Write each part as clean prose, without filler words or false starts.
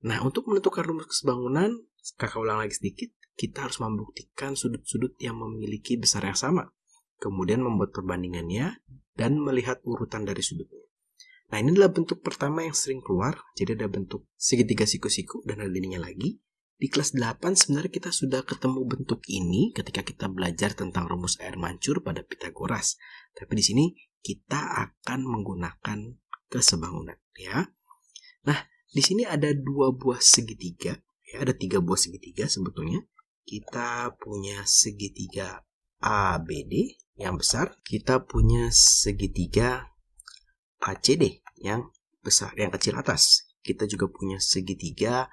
Nah, untuk menentukan rumus kesebangunan, kakak ulang lagi sedikit, kita harus membuktikan sudut-sudut yang memiliki besar yang sama. Kemudian membuat perbandingannya dan melihat urutan dari sudutnya. Nah, ini adalah bentuk pertama yang sering keluar. Jadi ada bentuk segitiga siku-siku dan ada ininya lagi. Di kelas 8 sebenarnya kita sudah ketemu bentuk ini ketika kita belajar tentang rumus air mancur pada Pitagoras. Tapi di sini kita akan menggunakan kesebangunan, ya. Nah, di sini ada 2 buah segitiga, ya, ada 3 buah segitiga sebetulnya. Kita punya segitiga ABD yang besar, kita punya segitiga ACD yang besar, yang kecil atas. Kita juga punya segitiga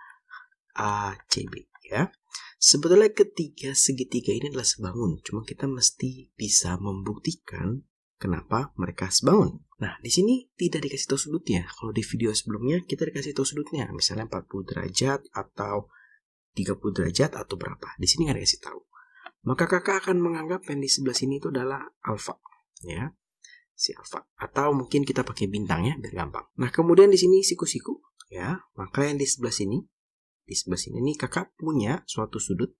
ACB, ya. Sebetulnya ketiga segitiga ini adalah sebangun, cuma kita mesti bisa membuktikan kenapa mereka sebangun. Nah, di sini tidak dikasih tahu sudutnya. Kalau di video sebelumnya kita dikasih tahu sudutnya, misalnya 40 derajat atau 30 derajat atau berapa. Di sini nggak dikasih tahu. Maka kakak akan menganggap yang di sebelah sini itu adalah alfa, ya. Si alfa. Atau mungkin kita pakai bintang, ya, biar gampang. Nah, kemudian di sini siku-siku, ya. Maka yang di sebelah sini nih kakak punya suatu sudut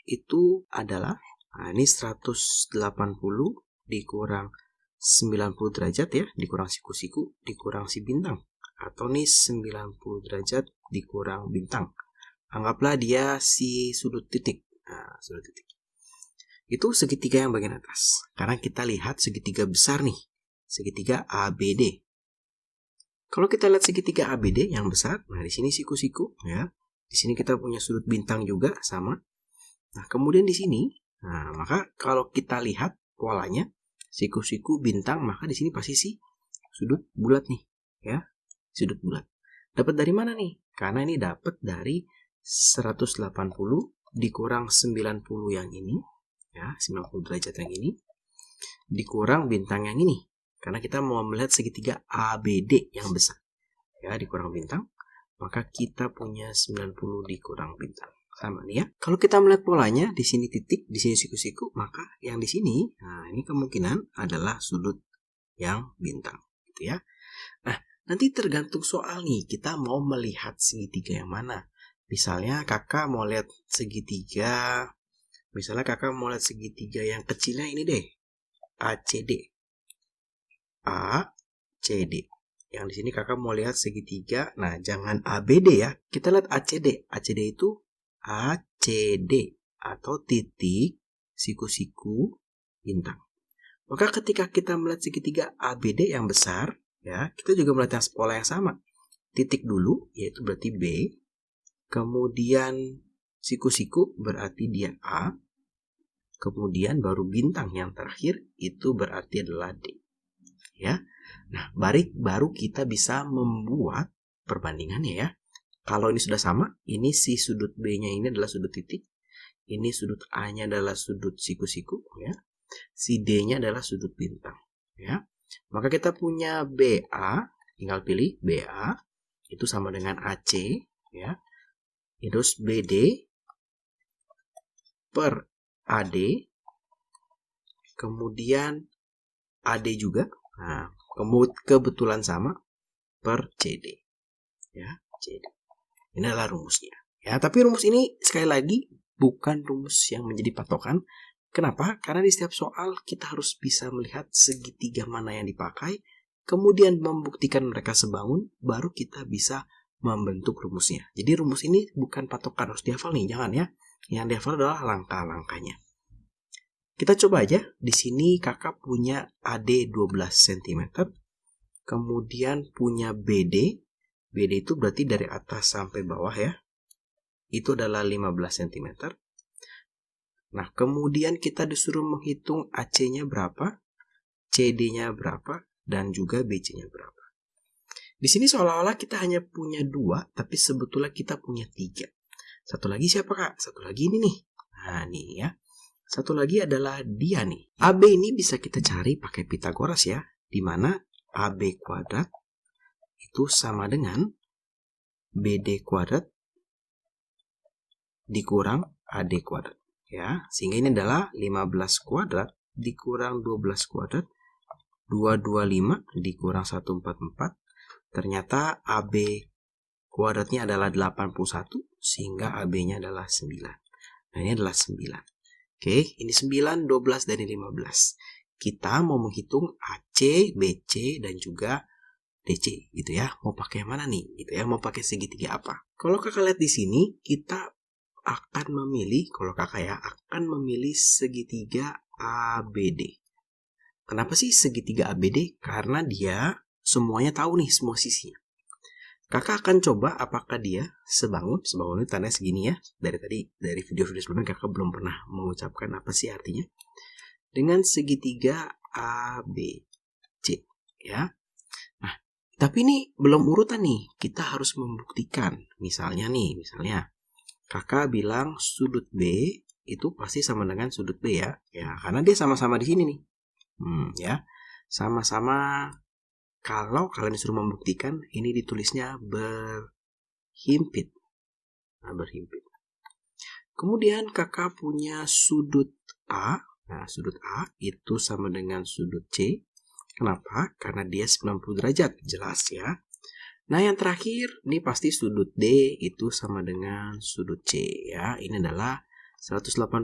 itu adalah, nah, ini 180 dikurang 90 derajat, ya, dikurang siku-siku dikurang si bintang, atau nih 90 derajat dikurang bintang. Anggaplah dia si sudut titik. Nah, sudut titik itu segitiga yang bagian atas. Karena kita lihat segitiga besar nih, segitiga ABD. Kalau kita lihat segitiga ABD yang besar, nah di sini siku-siku, ya. Di sini kita punya sudut bintang juga sama. Nah, kemudian di sini, nah, maka kalau kita lihat polanya siku-siku bintang, maka di sini pasti si sudut bulat nih, ya. Sudut bulat. Dapat dari mana nih? Karena ini dapat dari 180 dikurang 90 yang ini, ya, 90 derajat yang ini dikurang bintang yang ini. Karena kita mau melihat segitiga ABD yang besar, ya, dikurang bintang. Maka kita punya 90 dikurang bintang. Sama nih, ya. Kalau kita melihat polanya, di sini titik, di sini siku-siku, maka yang di sini, nah ini kemungkinan adalah sudut yang bintang, gitu, ya. Nah, nanti tergantung soal nih, kita mau melihat segitiga yang mana. Misalnya kakak mau lihat segitiga, yang kecilnya ini deh, ACD. ACD. Yang di sini kakak mau lihat segitiga, nah jangan ABD, ya. Kita lihat ACD. ACD itu ACD atau titik siku-siku bintang. Maka ketika kita melihat segitiga ABD yang besar, ya, kita juga melihat yang pola yang sama. Titik dulu, yaitu berarti B. Kemudian siku-siku berarti dia A. Kemudian baru bintang yang terakhir itu berarti adalah D, ya. Nah, baru kita bisa membuat perbandingannya, ya. Kalau ini sudah sama, ini si sudut B-nya ini adalah sudut titik, ini sudut A-nya adalah sudut siku-siku, ya. Si D-nya adalah sudut bintang, ya. Maka kita punya BA, tinggal pilih BA itu sama dengan AC, ya. Terus BD per AD, kemudian AD juga, nah, kebetulan sama per CD, ya, CD. Ini adalah rumusnya, ya. Tapi rumus ini sekali lagi bukan rumus yang menjadi patokan. Kenapa? Karena di setiap soal kita harus bisa melihat segitiga mana yang dipakai, kemudian membuktikan mereka sebangun, baru kita bisa membentuk rumusnya. Jadi rumus ini bukan patokan, harus dihafal nih, jangan, ya. Yang dihafal adalah langkah-langkahnya. Kita coba aja. Di sini kakak punya AD 12 cm. Kemudian punya BD. BD itu berarti dari atas sampai bawah, ya. Itu adalah 15 cm. Nah, kemudian kita disuruh menghitung AC-nya berapa, CD-nya berapa, dan juga BC-nya berapa. Di sini seolah-olah kita hanya punya 2, tapi sebetulnya kita punya 3. Satu lagi siapa, Kak? Satu lagi ini nih. Nah, nih, ya. Satu lagi adalah dia nih. AB ini bisa kita cari pakai Pitagoras, ya. Di mana AB kuadrat itu sama dengan BD kuadrat dikurang AD kuadrat, ya. Sehingga ini adalah 15 kuadrat dikurang 12 kuadrat, 225 dikurang 144. Ternyata AB kuadratnya adalah 81, sehingga AB-nya adalah 9. Nah, ini adalah 9. Oke, ini 9, 12, dan ini 15. Kita mau menghitung AC, BC, dan juga DC, gitu ya. Mau pakai yang mana nih? Gitu ya, mau pakai segitiga apa? Kalau kakak lihat di sini, kita akan memilih, kalau kakak ya, akan memilih segitiga ABD. Kenapa sih segitiga ABD? Karena dia semuanya tahu nih semua sisinya. Kakak akan coba apakah dia sebangun itu tanda segini ya. Dari video-video sebelumnya kakak belum pernah mengucapkan apa sih artinya. Dengan segitiga ABC ya. Nah, tapi ini belum urutan nih. Kita harus membuktikan. Misalnya kakak bilang sudut B itu pasti sama dengan sudut B ya. Ya, karena dia sama-sama di sini nih. Ya. Sama-sama. Kalau kalian disuruh membuktikan, ini ditulisnya berhimpit. Nah, berhimpit. Kemudian kakak punya sudut A. Nah, sudut A itu sama dengan sudut C. Kenapa? Karena dia 90 derajat. Jelas ya. Nah, yang terakhir, ini pasti sudut D itu sama dengan sudut C ya. Ini adalah 180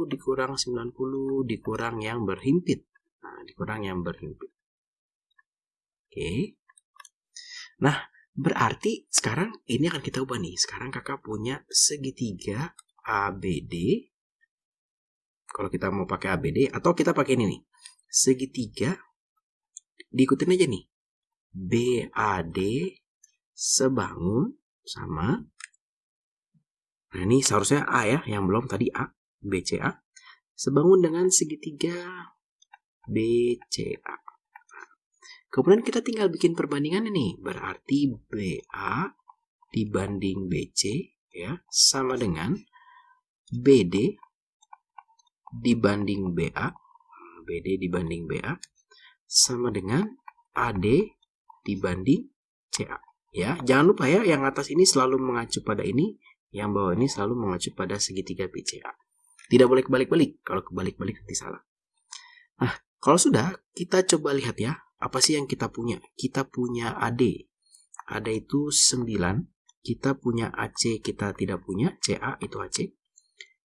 dikurang 90 dikurang yang berhimpit. Nah, dikurang yang berhimpit. Oke. Nah, berarti sekarang ini akan kita ubah nih. Sekarang kakak punya segitiga ABD. Kalau kita mau pakai ABD, atau kita pakai ini nih. Segitiga, diikutin aja nih. BAD sebangun sama. Nah, ini seharusnya A ya, yang belum tadi A. BCA. Sebangun dengan segitiga BCA. Kemudian kita tinggal bikin perbandingan ini. Berarti BA dibanding BC ya sama dengan BD dibanding BA. BD dibanding BA sama dengan AD dibanding CA. Ya, jangan lupa ya, yang atas ini selalu mengacu pada ini, yang bawah ini selalu mengacu pada segitiga BCA. Tidak boleh kebalik-balik. Kalau kebalik-balik nanti salah. Nah, kalau sudah, kita coba lihat ya. Apa sih yang kita punya? Kita punya AD. AD itu 9. Kita punya AC, kita tidak punya. CA itu AC.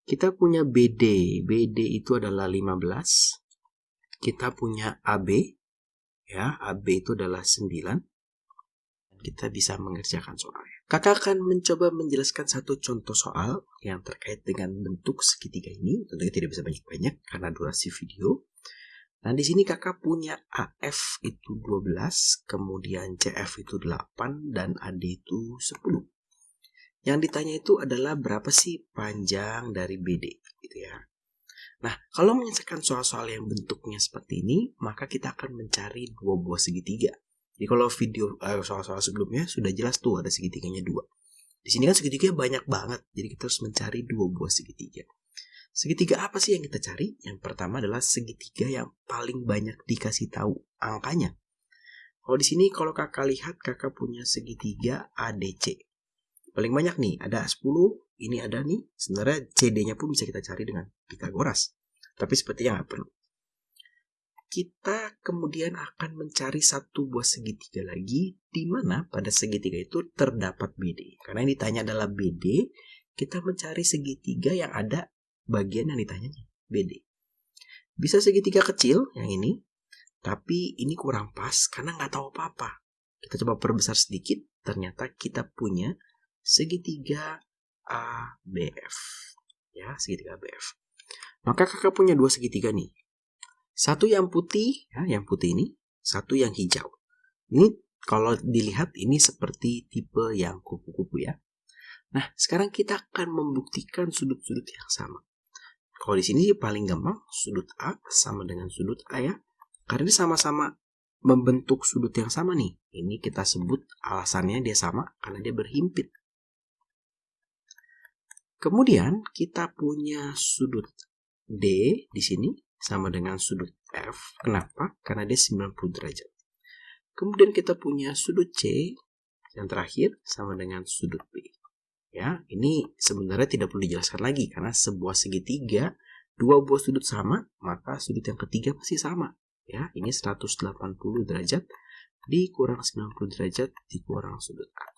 Kita punya BD. BD itu adalah 15. Kita punya AB. Ya, AB itu adalah 9. Kita bisa mengerjakan soalnya. Kakak akan mencoba menjelaskan satu contoh soal yang terkait dengan bentuk segitiga ini. Tentunya tidak bisa banyak-banyak karena durasi video. Nah, di sini kakak punya AF itu 12, kemudian CF itu 8, dan AD itu 10. Yang ditanya itu adalah berapa sih panjang dari BD, gitu ya. Nah, kalau menyelesaikan soal-soal yang bentuknya seperti ini, maka kita akan mencari dua buah segitiga. Jadi kalau video soal-soal sebelumnya sudah jelas tuh ada segitiganya 2. Di sini kan segitiganya banyak banget, jadi kita harus mencari dua buah segitiga. Segitiga apa sih yang kita cari? Yang pertama adalah segitiga yang paling banyak dikasih tahu angkanya. Kalau di sini kalau kakak lihat kakak punya segitiga ADC. Paling banyak nih, ada 10, ini ada nih. Sebenarnya CD-nya pun bisa kita cari dengan Pythagoras. Tapi sepertinya nggak perlu. Kita kemudian akan mencari satu buah segitiga lagi, di mana pada segitiga itu terdapat BD. Karena yang ditanya adalah BD, kita mencari segitiga yang ada bagian yang ditanya BD. Bisa segitiga kecil yang ini, tapi ini kurang pas karena nggak tahu apa-apa. Kita coba perbesar sedikit, ternyata kita punya segitiga ABF. Ya, segitiga ABF. Maka kakak punya dua segitiga nih. Satu yang putih, ya, yang putih ini, satu yang hijau. Ini kalau dilihat ini seperti tipe yang kupu-kupu ya. Nah, sekarang kita akan membuktikan sudut-sudut yang sama. Kalau di sini paling gampang, sudut A sama dengan sudut A ya. Karena ini sama-sama membentuk sudut yang sama nih. Ini kita sebut alasannya dia sama karena dia berhimpit. Kemudian kita punya sudut D di sini sama dengan sudut F. Kenapa? Karena dia 90 derajat. Kemudian kita punya sudut C yang terakhir sama dengan sudut B. Ya, ini sebenarnya tidak perlu dijelaskan lagi karena sebuah segitiga, dua buah sudut sama, maka sudut yang ketiga pasti sama. Ya, ini 180 derajat dikurang 90 derajat dikurang sudut A.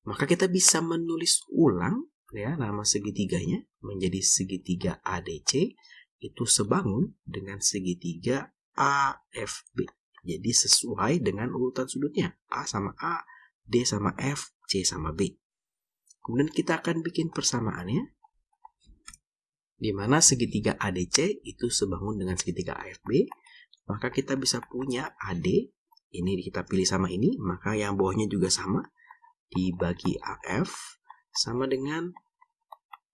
Maka kita bisa menulis ulang ya nama segitiganya menjadi segitiga ADC itu sebangun dengan segitiga AFB. Jadi sesuai dengan urutan sudutnya. A sama A, D sama F, C sama B. Kemudian kita akan bikin persamaannya di mana segitiga ADC itu sebangun dengan segitiga AFB, maka kita bisa punya AD, ini kita pilih sama ini, maka yang bawahnya juga sama, dibagi AF, sama dengan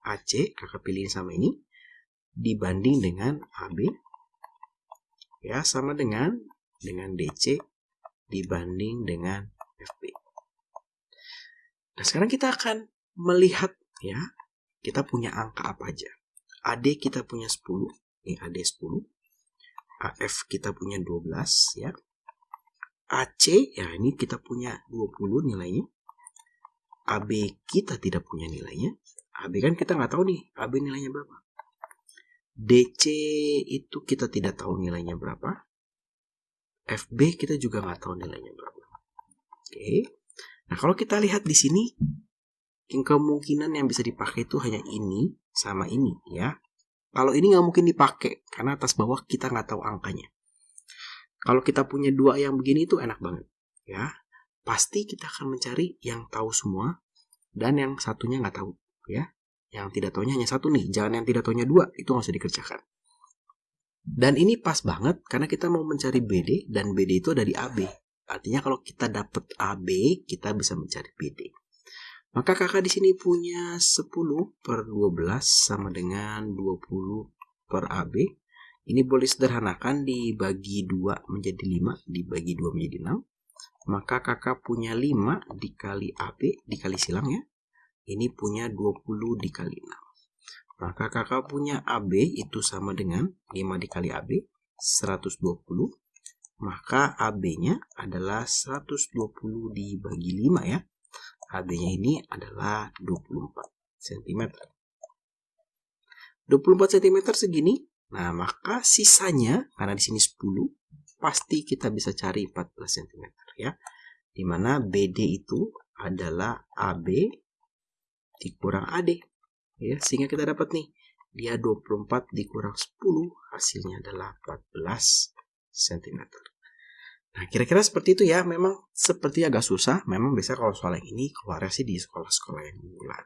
AC, kakak pilih sama ini, dibanding dengan AB, ya sama dengan DC, dibanding dengan FB. Nah sekarang kita akan melihat ya, kita punya angka apa aja. AD kita punya 10, ini AD 10. AF kita punya 12 ya. AC ya ini kita punya 20 nilainya. AB kita tidak punya nilainya. AB kan kita nggak tahu nih AB nilainya berapa. DC itu kita tidak tahu nilainya berapa. FB kita juga nggak tahu nilainya berapa. Oke. Nah kalau kita lihat di sini, kemungkinan yang bisa dipakai itu hanya ini sama ini ya. Kalau ini nggak mungkin dipakai karena atas bawah kita nggak tahu angkanya. Kalau kita punya dua yang begini itu enak banget ya. Pasti kita akan mencari yang tahu semua dan yang satunya nggak tahu ya. Yang tidak tahunya hanya satu nih. Jangan yang tidak tahunya dua, itu nggak usah dikerjakan. Dan ini pas banget karena kita mau mencari BD dan BD itu ada di AB. Artinya kalau kita dapat AB, kita bisa mencari BD. Maka kakak di sini punya 10 per 12 sama dengan 20 per AB. Ini boleh sederhanakan dibagi 2 menjadi 5, dibagi 2 menjadi 6. Maka kakak punya 5 dikali AB, dikali silang ya. Ini punya 20 dikali 6. Maka kakak punya AB itu sama dengan 5 dikali AB, 120. Maka AB-nya adalah 120 dibagi 5 ya. AB-nya ini adalah 24 cm. 24 cm segini. Nah, maka sisanya, karena di sini 10, pasti kita bisa cari 14 cm ya. Dimana BD itu adalah AB dikurang AD. Ya, sehingga kita dapat nih, dia 24 dikurang 10, hasilnya adalah 14 cm. Nah, kira-kira seperti itu ya. Memang seperti agak susah. Memang biasanya kalau soal yang ini keluarnya sih di sekolah-sekolah yang unggulan.